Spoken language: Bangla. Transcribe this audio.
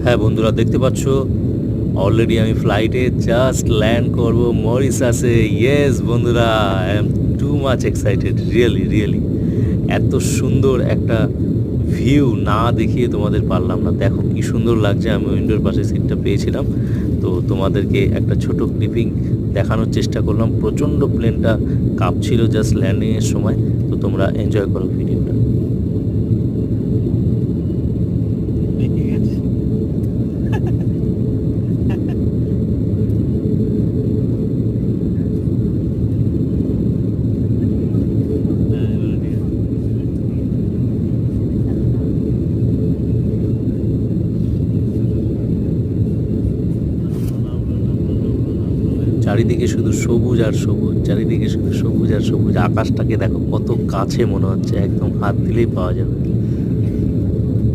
হ্যাঁ বন্ধুরা, দেখতে পাচ্ছ অলরেডি আমি ফ্লাইটে জাস্ট ল্যান্ড করব মরিশাসে। ইয়েস বন্ধুরা, I am too much excited, really really. এত সুন্দর একটা ভিউ না দেখিয়ে তোমাদের পারলাম না। দেখো কি সুন্দর লাগছে। আমি উইন্ডোর পাশে সিটটা পেয়েছিলাম, তো তোমাদেরকে একটা ছোট ক্লিপিং দেখানোর চেষ্টা করলাম। প্রচণ্ড প্লেনটা কাঁপছিল জাস্ট ল্যান্ডিংয়ের সময়। তো তোমরা এনজয় করো ভিডিওটা। চারিদিকে শুধু সবুজ আর সবুজ, চারিদিকে শুধু সবুজ আর সবুজ। আকাশটাকে দেখো কত কাছে মনে হচ্ছে, একদম হাত দিলেই পাওয়া যাবে।